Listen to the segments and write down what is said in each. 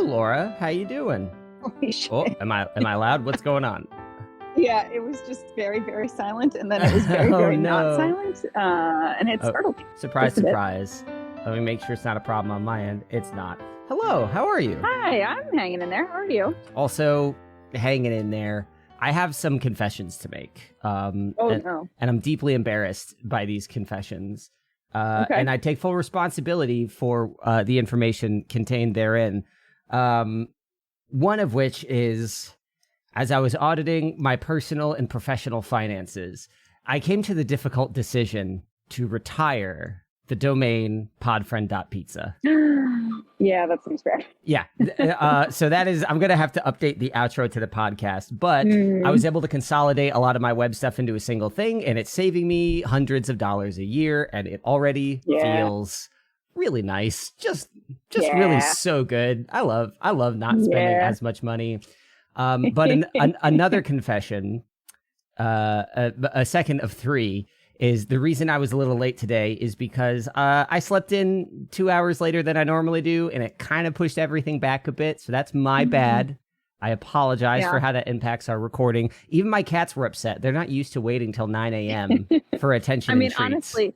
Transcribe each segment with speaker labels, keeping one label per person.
Speaker 1: Laura. How you doing?
Speaker 2: Holy shit.
Speaker 1: Oh, am I loud? What's going on?
Speaker 2: Yeah, it was just very, very silent, and then it was very,
Speaker 1: Oh,
Speaker 2: very
Speaker 1: no.
Speaker 2: not silent, and it startled me.
Speaker 1: Surprise,
Speaker 2: Just a bit.
Speaker 1: surprise. Let me make sure it's not a problem on my end. It's not. Hello, how are you?
Speaker 2: Hi, I'm hanging in there. How are you?
Speaker 1: Also, hanging in there. I have some confessions to make.
Speaker 2: No.
Speaker 1: And I'm deeply embarrassed by these confessions.
Speaker 2: Okay.
Speaker 1: And I take full responsibility for the information contained therein. One of which is, as I was auditing my personal and professional finances, I came to the difficult decision to retire the domain podfriend.pizza.
Speaker 2: Yeah, that seems fair.
Speaker 1: Yeah. So that is, I'm going to have to update the outro to the podcast, but I was able to consolidate a lot of my web stuff into a single thing, and it's saving me hundreds of dollars a year, and it already feels really nice. Just really so good. I love not spending as much money. But another confession, a second of three, is the reason I was a little late today is because I slept in 2 hours later than I normally do, and it kind of pushed everything back a bit. So that's my bad. I apologize for how that impacts our recording. Even my cats were upset. They're not used to waiting till 9 a.m. for attention and treats.
Speaker 2: Honestly,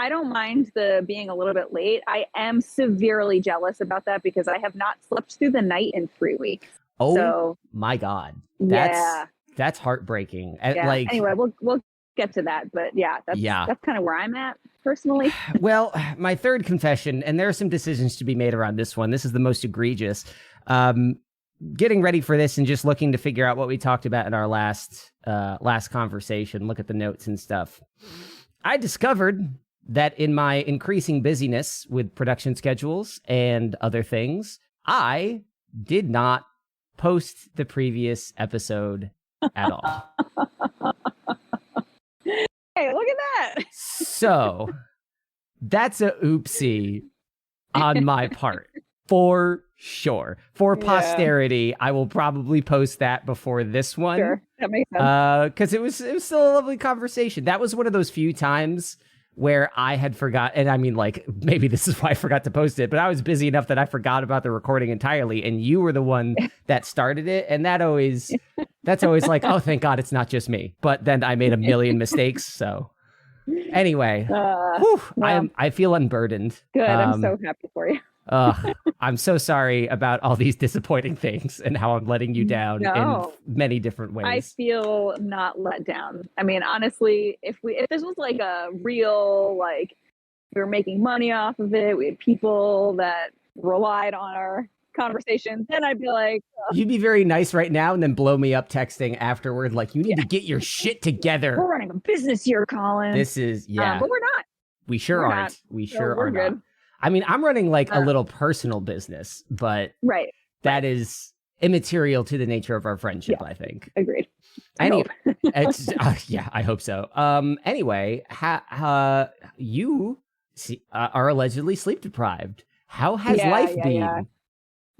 Speaker 2: I don't mind the being a little bit late. I am severely jealous about that because I have not slept through the night in 3 weeks.
Speaker 1: Oh, my God. That's heartbreaking.
Speaker 2: Yeah. Anyway, we'll get to that, but that's kind of where I'm at personally.
Speaker 1: Well, my third confession, and there are some decisions to be made around this one. This is the most egregious. Getting ready for this and just looking to figure out what we talked about in our last conversation, look at the notes and stuff. I discovered that in my increasing busyness with production schedules and other things, I did not post the previous episode at all.
Speaker 2: Hey, look at that.
Speaker 1: So that's a oopsie on my part, for sure. For posterity, I will probably post that before this one.
Speaker 2: Sure, that makes sense.
Speaker 1: Because it was still a lovely conversation. That was one of those few times where I had forgot, and I mean, like, maybe this is why I forgot to post it, but I was busy enough that I forgot about the recording entirely, and you were the one that started it, and that's always like, oh, thank God it's not just me. But then I made a million mistakes, so anyway, I feel unburdened.
Speaker 2: Good, I'm so happy for you.
Speaker 1: I'm so sorry about all these disappointing things and how I'm letting you down in many different ways.
Speaker 2: I feel not let down. I mean, honestly, if this was like a real, like, we were making money off of it, we had people that relied on our conversations, then I'd be like,
Speaker 1: you'd be very nice right now and then blow me up texting afterward, like, you need to get your shit together.
Speaker 2: We're running a business here, Colin.
Speaker 1: This is,
Speaker 2: but we're not.
Speaker 1: We sure aren't.
Speaker 2: Not.
Speaker 1: We sure
Speaker 2: we're
Speaker 1: are
Speaker 2: good.
Speaker 1: not. I mean, I'm running like a little personal business, but that is immaterial to the nature of our friendship, I think.
Speaker 2: Agreed.
Speaker 1: Anyway, I hope so. Anyway, you are allegedly sleep deprived. How has life been?
Speaker 2: Yeah.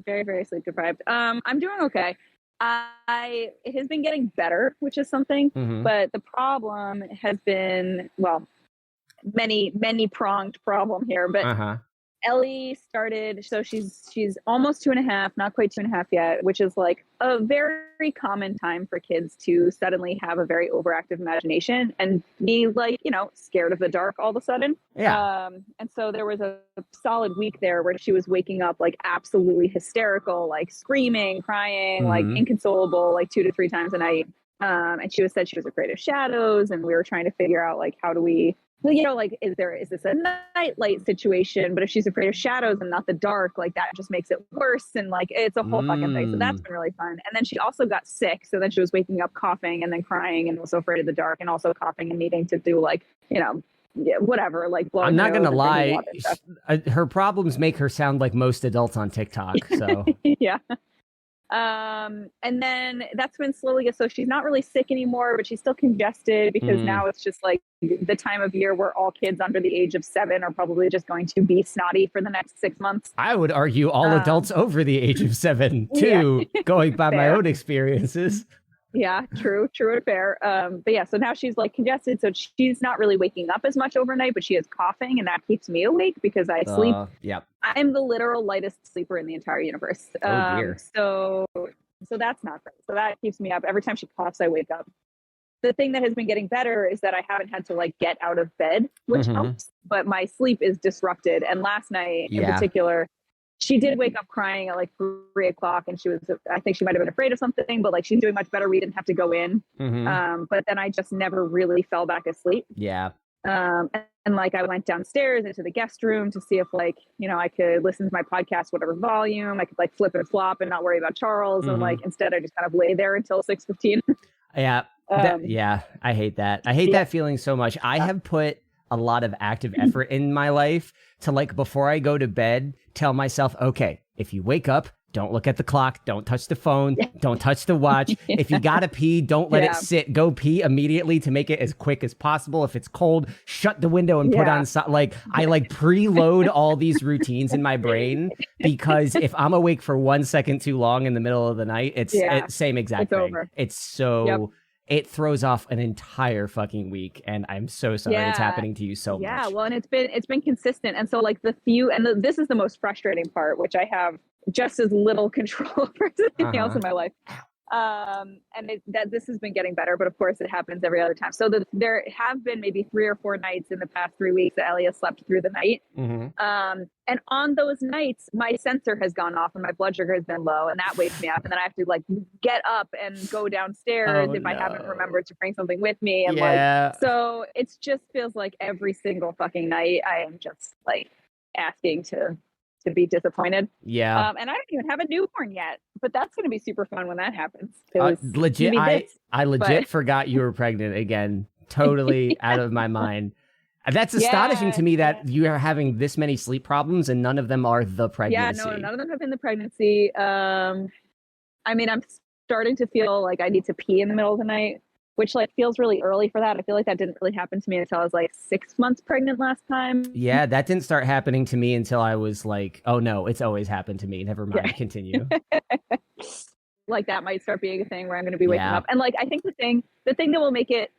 Speaker 2: Very, very sleep deprived. I'm doing okay. It has been getting better, which is something, but the problem has been, many pronged problem here, but Ellie started, so she's almost 2.5, not quite 2.5 yet, which is like a very common time for kids to suddenly have a very overactive imagination and be like, scared of the dark all of a sudden. And so there was a solid week there where she was waking up like absolutely hysterical, like screaming, crying, like inconsolable, like 2 to 3 times a night. And she said she was afraid of shadows, and we were trying to figure out, like, how do we, like, is this a night light situation? But if she's afraid of shadows and not the dark, like, that just makes it worse. And like, it's a whole fucking thing. So that's been really fun. And then she also got sick. So then she was waking up coughing and then crying and also afraid of the dark and also coughing and needing to do, like, whatever, like, blowing.
Speaker 1: I'm not going to lie. Her problems make her sound like most adults on TikTok. So
Speaker 2: yeah. And then that's been slowly, so she's not really sick anymore, but she's still congested because now it's just like the time of year where all kids under the age of 7 are probably just going to be snotty for the next 6 months.
Speaker 1: I would argue all adults over the age of 7 too, going by my own experiences.
Speaker 2: Yeah, true and fair. But yeah, so now she's like congested, so she's not really waking up as much overnight, but she is coughing, and that keeps me awake because I sleep.
Speaker 1: Yep.
Speaker 2: I'm the literal lightest sleeper in the entire universe.
Speaker 1: Oh dear.
Speaker 2: So that's not great. So that keeps me up. Every time she coughs, I wake up. The thing that has been getting better is that I haven't had to like get out of bed, which helps, but my sleep is disrupted. And last night in particular, she did wake up crying at like 3 o'clock, and I think she might have been afraid of something, but like she's doing much better. We didn't have to go in. But then I just never really fell back asleep.
Speaker 1: Yeah.
Speaker 2: And like I went downstairs into the guest room to see if like, I could listen to my podcast, whatever volume, I could like flip and flop and not worry about Charles. And like, instead I just kind of lay there until 6:15.
Speaker 1: Yeah. I hate that. I hate that feeling so much. I have put a lot of active effort in my life to like, before I go to bed, tell myself, okay, if you wake up, don't look at the clock, don't touch the phone, don't touch the watch. If you gotta pee, don't let it sit. Go pee immediately to make it as quick as possible. If it's cold, shut the window and put on like I like preload all these routines in my brain, because if I'm awake for 1 second too long in the middle of the night, it's same exact thing. Over. It's so it throws off an entire fucking week, and I'm so sorry it's happening to you so much.
Speaker 2: Yeah, well, and it's been consistent, and so like this is the most frustrating part, which I have just as little control over anything else in my life. And this has been getting better, but of course it happens every other time. So there have been maybe 3 or 4 nights in the past 3 weeks that Ellie has slept through the night. And on those nights, my sensor has gone off and my blood sugar has been low, and that wakes me up. And then I have to like get up and go downstairs if I haven't remembered to bring something with me. And like, so it just feels like every single fucking night I am just like asking to be disappointed.
Speaker 1: Yeah.
Speaker 2: And I don't even have a newborn yet, but that's going to be super fun when that happens.
Speaker 1: Legit, I legit forgot you were pregnant again. Totally out of my mind. That's astonishing to me that you are having this many sleep problems and none of them are the pregnancy.
Speaker 2: Yeah, no, none of them have been the pregnancy. I mean, I'm starting to feel like I need to pee in the middle of the night, which like feels really early for that. I feel like that didn't really happen to me until I was like 6 months pregnant last time.
Speaker 1: Yeah, that didn't start happening to me until I was like, oh no, it's always happened to me. Never mind, continue.
Speaker 2: Like that might start being a thing where I'm going to be waking up. And like, I think the thing that will make it,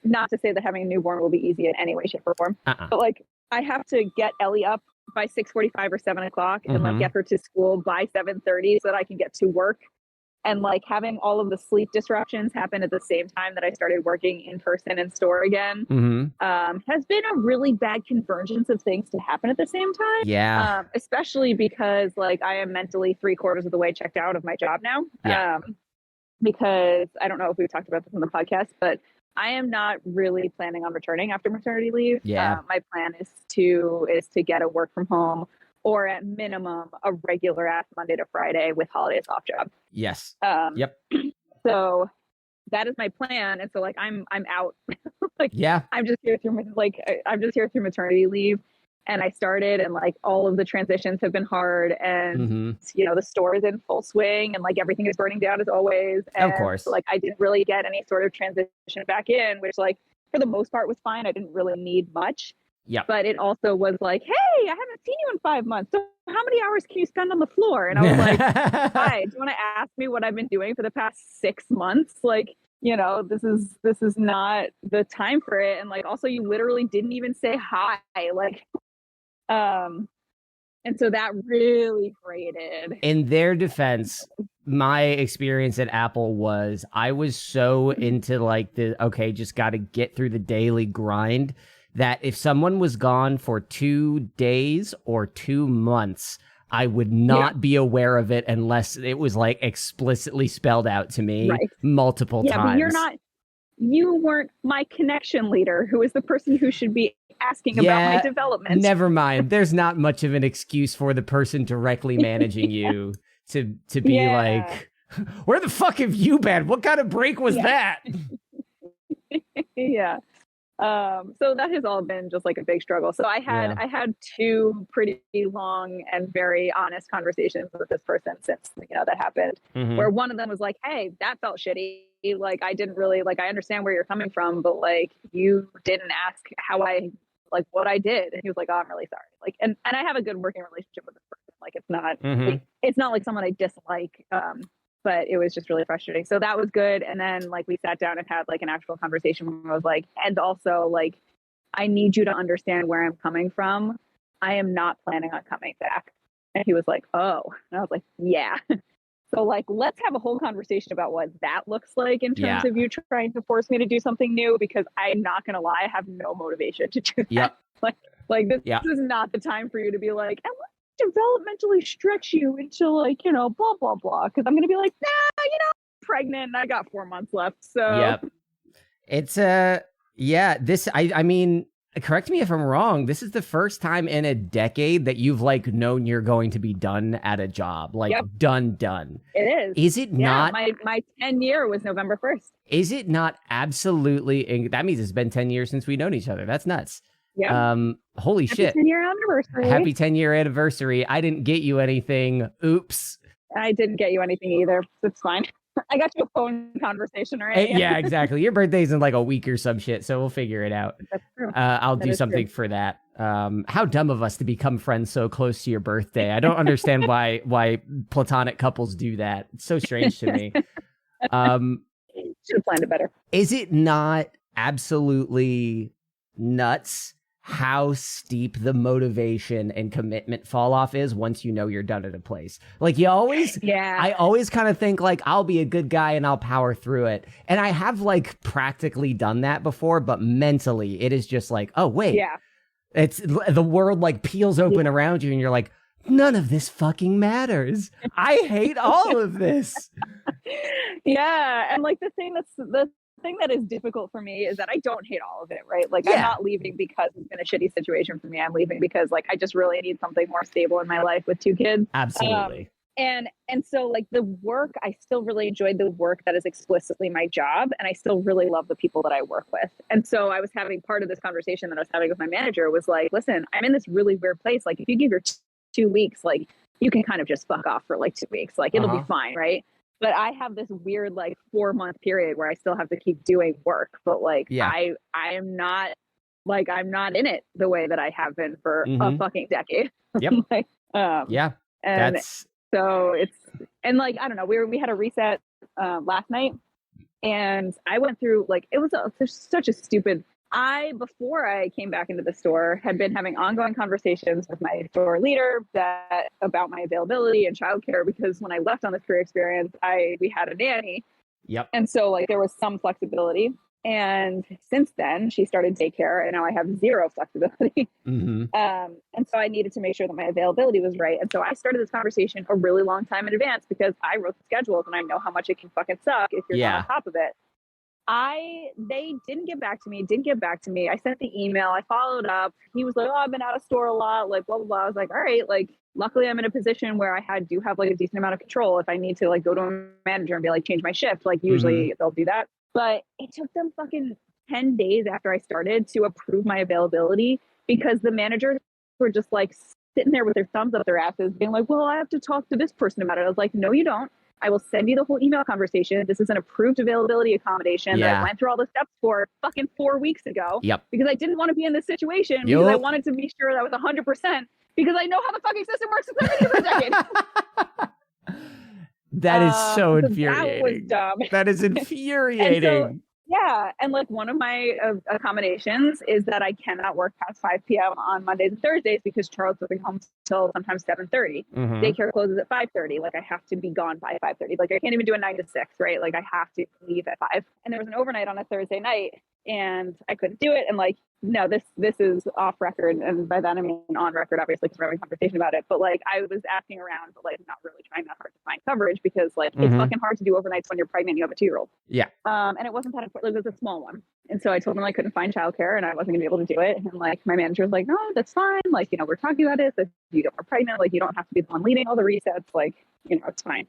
Speaker 2: not to say that having a newborn will be easy in any way, shape or form, but like I have to get Ellie up by 6:45 or 7 o'clock and like get her to school by 7:30 so that I can get to work. And like having all of the sleep disruptions happen at the same time that I started working in person in store again has been a really bad convergence of things to happen at the same time.
Speaker 1: Yeah.
Speaker 2: Especially because like I am mentally 3/4 of the way checked out of my job now. Because I don't know if we've talked about this on the podcast, but I am not really planning on returning after maternity leave. My plan is to get a work from home, or at minimum a regular ass Monday to Friday with holidays off job.
Speaker 1: Yes.
Speaker 2: Yep. So that is my plan. And so like I'm out. Like I'm just here through maternity leave. And I started, and like all of the transitions have been hard, and the store is in full swing, and like everything is burning down as always. And
Speaker 1: of course.
Speaker 2: Like I didn't really get any sort of transition back in, which like for the most part was fine. I didn't really need much.
Speaker 1: Yeah.
Speaker 2: But it also was like, hey, I haven't seen you in 5 months. So how many hours can you spend on the floor? And I was like, hi, do you want to ask me what I've been doing for the past 6 months? Like, this is not the time for it. And like, also you literally didn't even say hi. Like, and so that really grated.
Speaker 1: In their defense, my experience at Apple was I was so into like just got to get through the daily grind that if someone was gone for 2 days or 2 months, I would not be aware of it unless it was like explicitly spelled out to me multiple times.
Speaker 2: But you weren't my connection leader, who is the person who should be asking about my development.
Speaker 1: Never mind. There's not much of an excuse for the person directly managing you to be like, where the fuck have you been? What kind of break was that?
Speaker 2: Yeah. So that has all been just like a big struggle. So I had 2 pretty long and very honest conversations with this person since that happened, where one of them was like, hey, that felt shitty. Like I didn't really I understand where you're coming from, but like you didn't ask how I like what I did. And he was like, oh, I'm really sorry. Like, and I have a good working relationship with this person. Like it's not like someone I dislike. but it was just really frustrating. So that was good. And then like we sat down and had like an actual conversation where I was like, and also like, I need you to understand where I'm coming from. I am not planning on coming back. And he was like, oh, and I was like, yeah. So like, let's have a whole conversation about what that looks like in terms of you trying to force me to do something new, because I'm not going to lie, I have no motivation to do that.
Speaker 1: Yep.
Speaker 2: Like this is not the time for you to be like, and let's developmentally stretch you into like, you know, blah, blah, blah. Cause I'm going to be like, nah, you know, I'm pregnant and I got 4 months left. So
Speaker 1: it's I mean, correct me if I'm wrong. This is the first time in a decade that you've like known you're going to be done at a job, like done.
Speaker 2: It is.
Speaker 1: Is it not?
Speaker 2: My 10-year was November 1st.
Speaker 1: Is it not absolutely? That means it's been 10 years since we've known each other. That's nuts.
Speaker 2: Yeah.
Speaker 1: Holy shit.
Speaker 2: 10-year anniversary.
Speaker 1: Happy 10-year anniversary. I didn't get you anything. Oops.
Speaker 2: I didn't get you anything either. It's fine. I got you a phone conversation, right?
Speaker 1: Yeah, exactly. Your birthday's in like a week or some shit, so we'll figure it out.
Speaker 2: That's true.
Speaker 1: I'll do something for that. How dumb of us to become friends so close to your birthday. I don't understand why platonic couples do that. It's so strange to me.
Speaker 2: Should have planned it better.
Speaker 1: Is it not absolutely nuts how steep the motivation and commitment fall off is once you know you're done at a place? Like I always kind of think like, I'll be a good guy and I'll power through it. And I have like practically done that before, but mentally it is just like, oh wait, it's the world like peels open around you and you're like, none of this fucking matters. I hate all of this.
Speaker 2: And like the thing that is difficult for me is that I don't hate all of it, right? Like I'm not leaving because it's been a shitty situation for me. I'm leaving because like I just really need something more stable in my life with 2 kids.
Speaker 1: Absolutely.
Speaker 2: And so like the work, I still really enjoyed the work that is explicitly my job, and I still really love the people that I work with. And so I was having part of this conversation that I was having with my manager was like, listen, I'm in this really weird place. Like if you give your 2 weeks, like you can kind of just fuck off for like 2 weeks. Like it'll be fine, right? But I have this weird like 4-month period where I still have to keep doing work. But like I am not like, I'm not in it the way that I have been for a fucking decade.
Speaker 1: Yep.
Speaker 2: Like, and so it's, and like, I don't know, we had a reset last night, and I went through like, it was such a stupid, before I came back into the store, had been having ongoing conversations with my store leader about my availability and childcare, because when I left on this career experience, we had a nanny.
Speaker 1: Yep.
Speaker 2: And so like there was some flexibility. And since then she started daycare, and now I have 0 flexibility. And so I needed to make sure that my availability was right. And so I started this conversation a really long time in advance, because I wrote the schedules and I know how much it can fucking suck if you're not on top of it. They didn't get back to me. I sent the email. I followed up. He was like, oh, I've been out of store a lot, like blah, blah, blah. I was like, all right, like, luckily I'm in a position where I do have like a decent amount of control. If I need to like go to a manager and be like, change my shift, like usually they'll do that. But it took them fucking 10 days after I started to approve my availability, because the managers were just like sitting there with their thumbs up their asses being like, well, I have to talk to this person about it. I was like, no, you don't. I will send you the whole email conversation. This is an approved availability accommodation that I went through all the steps for fucking 4 weeks ago. Because I didn't want to be in this situation, because I wanted to be sure that was 100%, because I know how the fucking system works since I've been here for a decade.
Speaker 1: That is so infuriating.
Speaker 2: That was dumb.
Speaker 1: That is infuriating.
Speaker 2: And like one of my accommodations is that I cannot work past 5 p.m. on Mondays and Thursdays, because Charles doesn't come till sometimes 7:30. Daycare closes at 5:30. Like I have to be gone by 5:30. Like I can't even do a 9 to 6, right? Like I have to leave at 5. And there was an overnight on a Thursday night, and I couldn't do it. And like, no, this is off record, and by that I mean on record, obviously, because we're having a conversation about it. But like, I was asking around, but like not really trying that hard to find coverage, because like it's fucking hard to do overnights when you're pregnant and you have a 2-year-old. And it wasn't that important. It was a small one, and so I told them I couldn't find childcare and I wasn't gonna be able to do it. And like my manager was like, no, that's fine. Like, you know, we're talking about it. If you get more pregnant, like you don't have to be the one leading all the resets. Like, you know, it's fine.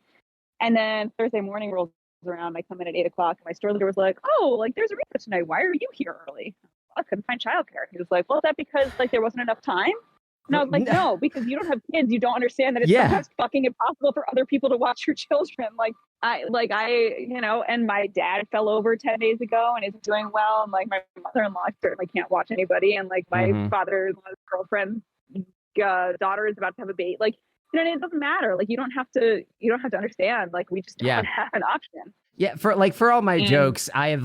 Speaker 2: And then Thursday morning rolls around. I come in at 8 o'clock, and my store leader was like, oh, like there's a reset tonight. Why are you here early? I couldn't find childcare. He was like, well, is that because like there wasn't enough time? And I was like, no, because you don't have kids. You don't understand that it's sometimes fucking impossible for other people to watch your children. Like I, you know, and my dad fell over 10 days ago and isn't doing well. And like my mother-in-law certainly can't watch anybody. And like my father's girlfriend's daughter is about to have a baby. Like You know, it doesn't matter. Like, you don't have to understand. Like, we just don't have an option.
Speaker 1: Yeah, for all my jokes, I have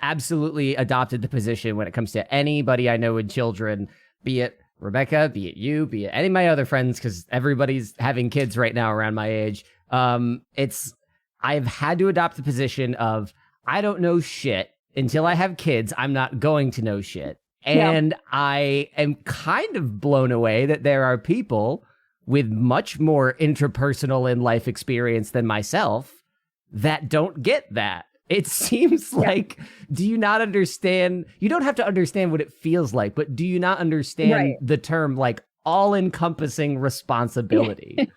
Speaker 1: absolutely adopted the position when it comes to anybody I know with children, be it Rebecca, be it you, be it any of my other friends, because everybody's having kids right now around my age. I've had to adopt the position of, I don't know shit until I have kids. I'm not going to know shit. And I am kind of blown away that there are people with much more interpersonal and life experience than myself that don't get that. It seems like, do you not understand? You don't have to understand what it feels like, but do you not understand the term like all-encompassing responsibility?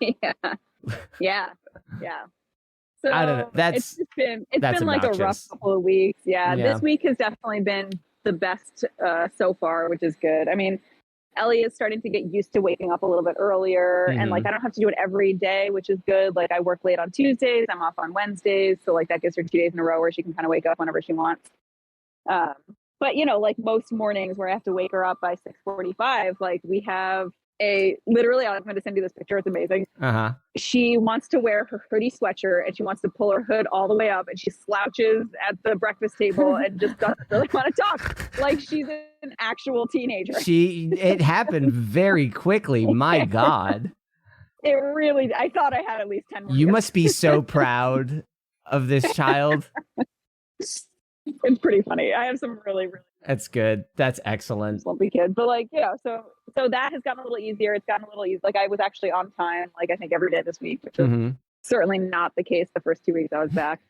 Speaker 2: Yeah. So
Speaker 1: I don't know. It's
Speaker 2: been like a rough couple of weeks. Yeah, this week has definitely been the best so far, which is good. I mean, Ellie is starting to get used to waking up a little bit earlier, and like I don't have to do it every day, which is good. Like I work late on Tuesdays, I'm off on Wednesdays, so like that gives her 2 days in a row where she can kind of wake up whenever she wants. But you know, like most mornings where I have to wake her up by 6:45, like we have literally, I'm going to send you this picture. It's amazing. She wants to wear her hoodie sweatshirt and she wants to pull her hood all the way up, and she slouches at the breakfast table and just doesn't really want to talk. Like she's an actual teenager.
Speaker 1: It happened very quickly. My God.
Speaker 2: I thought I had at least 10 more.
Speaker 1: You must be so proud of this child.
Speaker 2: It's pretty funny. I have some really, really.
Speaker 1: That's good. That's excellent.
Speaker 2: Slumpy kids. But like, yeah, so that has gotten a little easier. It's gotten a little easier. Like I was actually on time, like I think every day this week, which is certainly not the case the first 2 weeks I was back.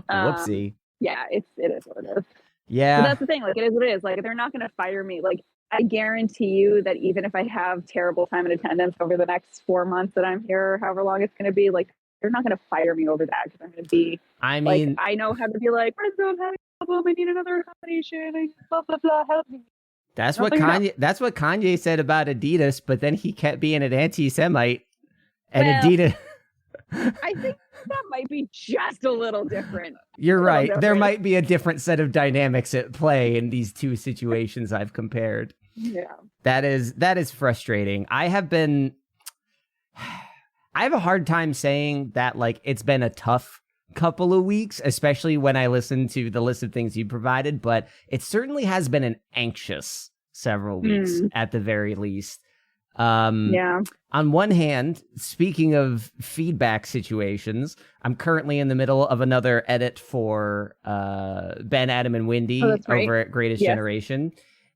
Speaker 1: Whoopsie.
Speaker 2: Yeah, it is what it is.
Speaker 1: Yeah.
Speaker 2: But that's the thing. Like it is what it is. Like they're not going to fire me. Like I guarantee you that even if I have terrible time and attendance over the next 4 months that I'm here, however long it's going to be, like they're not going to fire me over that, because I'm going to be. I mean, like, I know how to be like, I'm having a problem. I need another accommodation. Blah blah blah. Help me.
Speaker 1: That's what Kanye said about Adidas, but then he kept being an anti-Semite, and Adidas.
Speaker 2: I think that might be just a little different.
Speaker 1: You're right. Different. There might be a different set of dynamics at play in these two situations I've compared.
Speaker 2: Yeah,
Speaker 1: that is frustrating. I have a hard time saying that like it's been a tough couple of weeks, especially when I listen to the list of things you provided, but it certainly has been an anxious several weeks at the very least. On one hand, speaking of feedback situations, I'm currently in the middle of another edit for Ben, Adam, and Wendy over at Greatest Generation.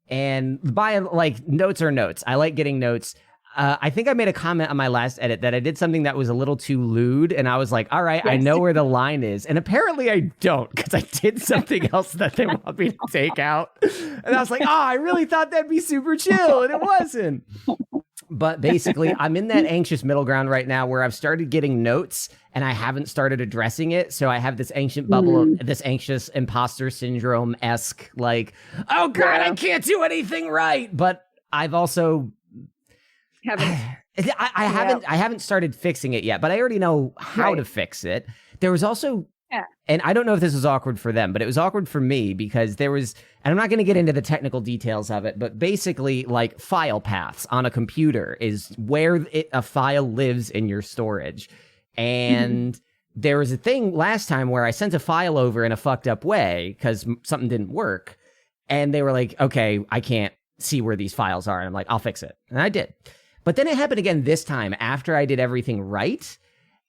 Speaker 1: And by like notes are notes. I like getting notes. I think I made a comment on my last edit that I did something that was a little too lewd, and I was like, all right, I know where the line is. And apparently I don't, because I did something else that they want me to take out. And I was like, I really thought that'd be super chill, and it wasn't. But basically, I'm in that anxious middle ground right now where I've started getting notes, and I haven't started addressing it. So I have this ancient bubble of this anxious imposter syndrome-esque, like, oh God, I can't do anything right. But I've also... I haven't started fixing it yet, but I already know how to fix it. There was also, and I don't know if this was awkward for them, but it was awkward for me because there was, and I'm not going to get into the technical details of it, but basically like file paths on a computer is where a file lives in your storage. And there was a thing last time where I sent a file over in a fucked up way because something didn't work. And they were like, okay, I can't see where these files are. And I'm like, I'll fix it. And I did. But then it happened again this time after I did everything right.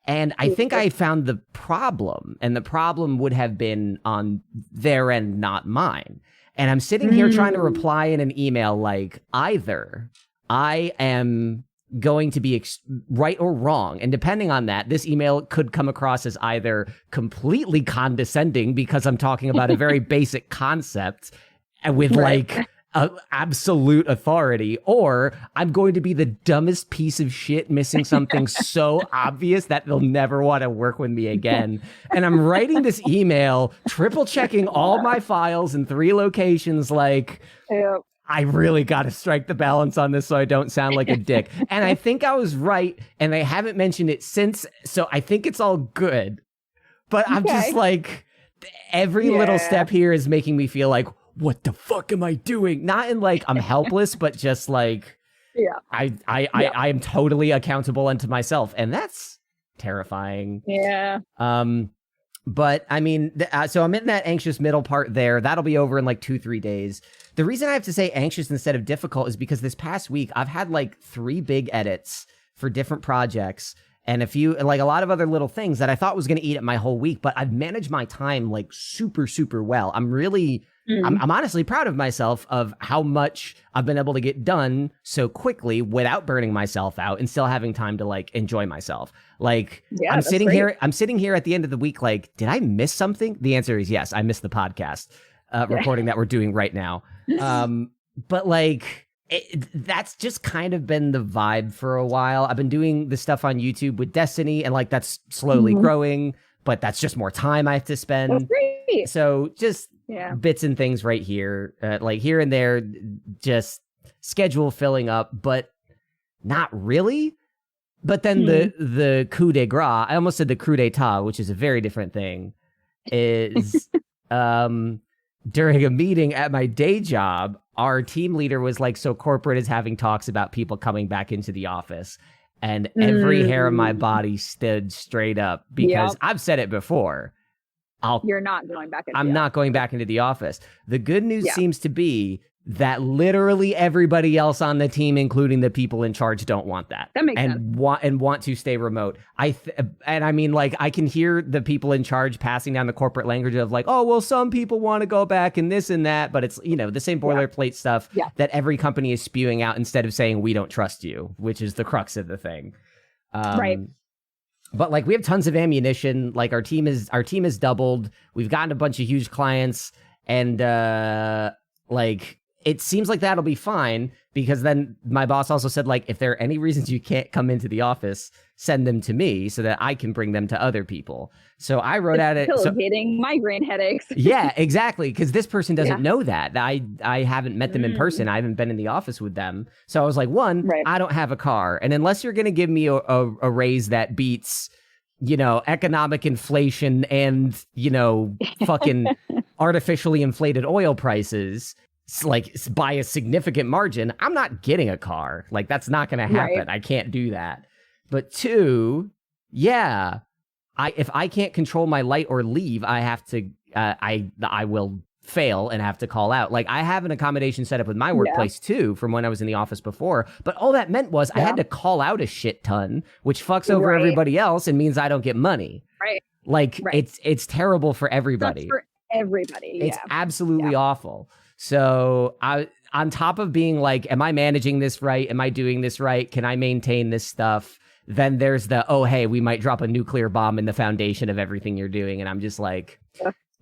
Speaker 1: And I think I found the problem, and the problem would have been on their end, not mine. And I'm sitting here trying to reply in an email like, either I am going to be right or wrong. And depending on that, this email could come across as either completely condescending because I'm talking about a very basic concept with like... absolute authority, or I'm going to be the dumbest piece of shit missing something so obvious that they'll never want to work with me again. And I'm writing this email, triple checking all my files in 3 locations, like, I really got to strike the balance on this so I don't sound like a dick. And I think I was right, and they haven't mentioned it since, so I think it's all good. But I'm just like, every little step here is making me feel like, what the fuck am I doing? Not in like I'm helpless, but just like
Speaker 2: Yeah.
Speaker 1: I am totally accountable unto myself, and that's terrifying.
Speaker 2: Yeah.
Speaker 1: But I mean, so I'm in that anxious middle part there. That'll be over in like 2-3 days. The reason I have to say anxious instead of difficult is because this past week I've had like 3 big edits for different projects and a lot of other little things that I thought was going to eat up my whole week, but I've managed my time like super, super well. I'm really, I'm honestly proud of myself of how much I've been able to get done so quickly without burning myself out and still having time to like enjoy myself. Like I'm sitting here at the end of the week, like, did I miss something? The answer is yes. I missed the podcast recording that we're doing right now. But like, that's just kind of been the vibe for a while. I've been doing the stuff on YouTube with Destiny, and like that's slowly growing, but that's just more time I have to spend.
Speaker 2: That's great.
Speaker 1: So just bits and things right here, like here and there, just schedule filling up, but not really. But then the coup de grace, I almost said the coup d'etat, which is a very different thing, is during a meeting at my day job, our team leader was like, so corporate is having talks about people coming back into the office. And every hair on my body stood straight up because I've said it before.
Speaker 2: You're not going back into
Speaker 1: I'm not going back into the office. The good news seems to be that literally everybody else on the team, including the people in charge, don't want that.
Speaker 2: That makes sense.
Speaker 1: Want to stay remote. And I mean, like, I can hear the people in charge passing down the corporate language of like, oh, well, some people want to go back and this and that, but it's, you know, the same boilerplate stuff that every company is spewing out instead of saying we don't trust you, which is the crux of the thing.
Speaker 2: Right.
Speaker 1: But like, we have tons of ammunition. Like our team is doubled. We've gotten a bunch of huge clients, and like, it seems like that'll be fine, because then my boss also said, like, if there are any reasons you can't come into the office, send them to me so that I can bring them to other people. So I wrote at it.
Speaker 2: Facilitating migraine headaches.
Speaker 1: Yeah, exactly. Because this person doesn't know that. I haven't met them in person. I haven't been in the office with them. So I was like, one, I don't have a car. And unless you're going to give me a raise that beats, you know, economic inflation and, you know, fucking artificially inflated oil prices, like by a significant margin, I'm not getting a car. Like, that's not going to happen. Right. I can't do that. But 2, if I can't control my light or leave, I have to, I will fail and have to call out. Like, I have an accommodation set up with my workplace too, from when I was in the office before. But all that meant was I had to call out a shit ton, which fucks over everybody else and means I don't get money.
Speaker 2: Right.
Speaker 1: Like, it's terrible for everybody.
Speaker 2: That's for everybody.
Speaker 1: It's absolutely awful. So on top of being like, am I managing this right? Am I doing this right? Can I maintain this stuff? Then there's the, oh, hey, we might drop a nuclear bomb in the foundation of everything you're doing. And I'm just like,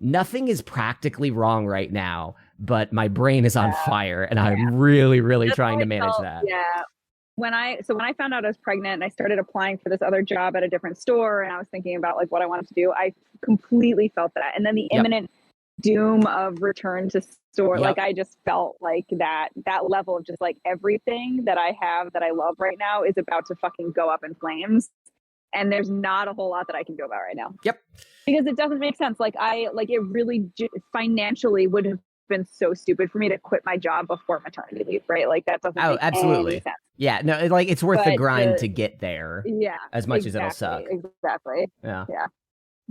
Speaker 1: nothing is practically wrong right now, but my brain is on fire, and I'm really, really trying to manage that.
Speaker 2: Yeah. When I found out I was pregnant and I started applying for this other job at a different store, and I was thinking about like what I wanted to do, I completely felt that. And then the imminent doom of return to store, like I just felt like that level of just like everything that I have that I love right now is about to fucking go up in flames, and there's not a whole lot that I can do about right now. Because it doesn't make sense. Like it really financially would have been so stupid for me to quit my job before maternity leave, right? Like that doesn't make any sense.
Speaker 1: Yeah, no, like it's worth the grind to get there. Yeah, as much as it'll suck.
Speaker 2: Exactly. Yeah.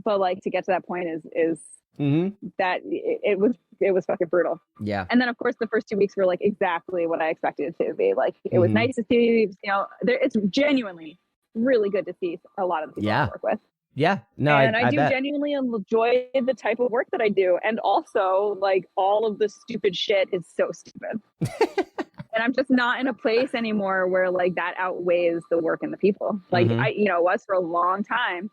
Speaker 2: But like to get to that point is that it was fucking brutal. Yeah. And then of course the first 2 weeks were like exactly what I expected it to be. Like it was nice to see, you know, it's genuinely really good to see a lot of the people I work with.
Speaker 1: Yeah. No,
Speaker 2: and I do genuinely enjoy the type of work that I do. And also like all of the stupid shit is so stupid. And I'm just not in a place anymore where like that outweighs the work and the people. Like I was for a long time.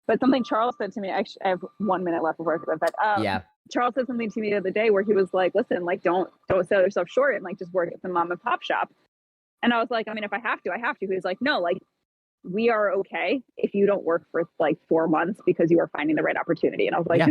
Speaker 2: But something Charles said to me, actually, I have 1 minute left before I forget that. Charles said something to me the other day where he was like, listen, like, don't sell yourself short and like, just work at the mom and pop shop. And I was like, I mean, if I have to, I have to. He was like, no, like, we are okay if you don't work for like 4 months because you are finding the right opportunity. And I was like,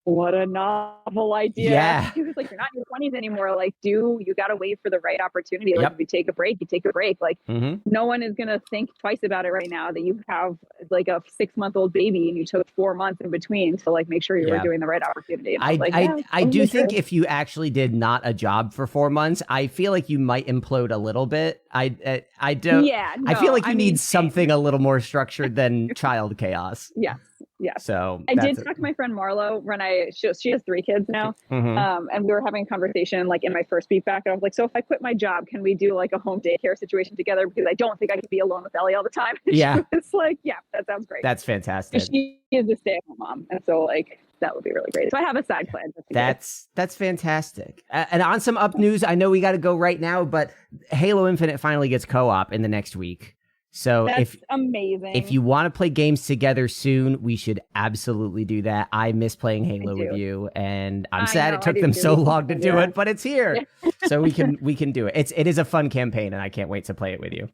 Speaker 2: what a novel idea.
Speaker 1: Yeah.
Speaker 2: He was like, you're not in your 20s anymore. Like, you got to wait for the right opportunity. Like,
Speaker 1: Yep.
Speaker 2: if you take a break, you take a break. Like, no one is going to think twice about it right now that you have like a 6-month-old baby and you took 4 months in between to like make sure you were doing the right opportunity. And
Speaker 1: I do think if you actually did not a job for 4 months, I feel like you might implode a little bit. I don't.
Speaker 2: Yeah. No,
Speaker 1: I feel like you need something a little more structured than child chaos.
Speaker 2: Yes. Yeah.
Speaker 1: So
Speaker 2: I did talk to my friend Marlo when she has 3 kids now. And we were having a conversation like in my first week back. And I was like, so if I quit my job, can we do like a home daycare situation together? Because I don't think I could be alone with Ellie all the time.
Speaker 1: Yeah.
Speaker 2: It's like, yeah, that sounds great.
Speaker 1: That's fantastic.
Speaker 2: She is a stay-at-home mom. And so like, that would be really great. So I have a side plan.
Speaker 1: That's fantastic. And on some up news, I know we got to go right now, but Halo Infinite finally gets co-op in the next week. So
Speaker 2: that's amazing.
Speaker 1: If you want to play games together soon, we should absolutely do that. I miss playing Halo with you, and I'm sad it took them so long to do it, but it's here. So we can do it. It is a fun campaign, and I can't wait to play it with you.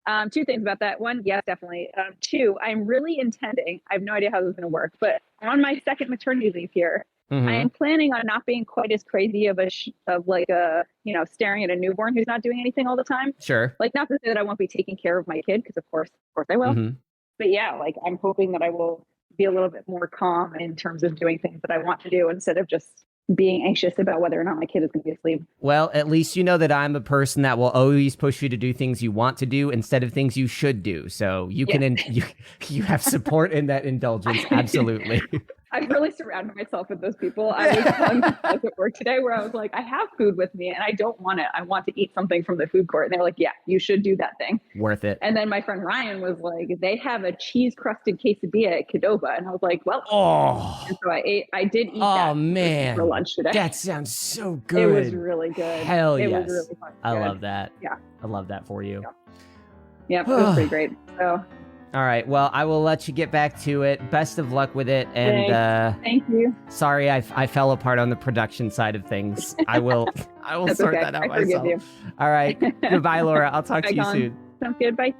Speaker 2: 2 things about that. 1, yes, definitely. 2, I'm really intending, I have no idea how this is going to work, but on my second maternity leave here, I am planning on not being quite as crazy of staring at a newborn who's not doing anything all the time.
Speaker 1: Sure.
Speaker 2: Like, not to say that I won't be taking care of my kid, because of course I will. But yeah, like I'm hoping that I will be a little bit more calm in terms of doing things that I want to do instead of just being anxious about whether or not my kid is going to be asleep.
Speaker 1: Well, at least you know that I'm a person that will always push you to do things you want to do instead of things you should do. So you can you have support in that indulgence. Absolutely.
Speaker 2: I've really surrounded myself with those people. I was telling people at work today where I was like, I have food with me and I don't want it. I want to eat something from the food court. And they were like, yeah, you should do that thing.
Speaker 1: Worth it.
Speaker 2: And then my friend Ryan was like, they have a cheese crusted quesadilla at Qdoba. And I was like, well, and so I did eat that for lunch today.
Speaker 1: That sounds so good.
Speaker 2: It was really good.
Speaker 1: Hell
Speaker 2: yes.
Speaker 1: It
Speaker 2: was really fun.
Speaker 1: I love that.
Speaker 2: Yeah.
Speaker 1: I love that for you.
Speaker 2: Yeah, it was pretty great. So.
Speaker 1: All right. Well, I will let you get back to it. Best of luck with it. And
Speaker 2: thank you.
Speaker 1: Sorry, I fell apart on the production side of things. I will sort that out myself.
Speaker 2: Forgive you.
Speaker 1: All right. Goodbye, Laura. I'll talk to you soon.
Speaker 2: Sounds good. Bye.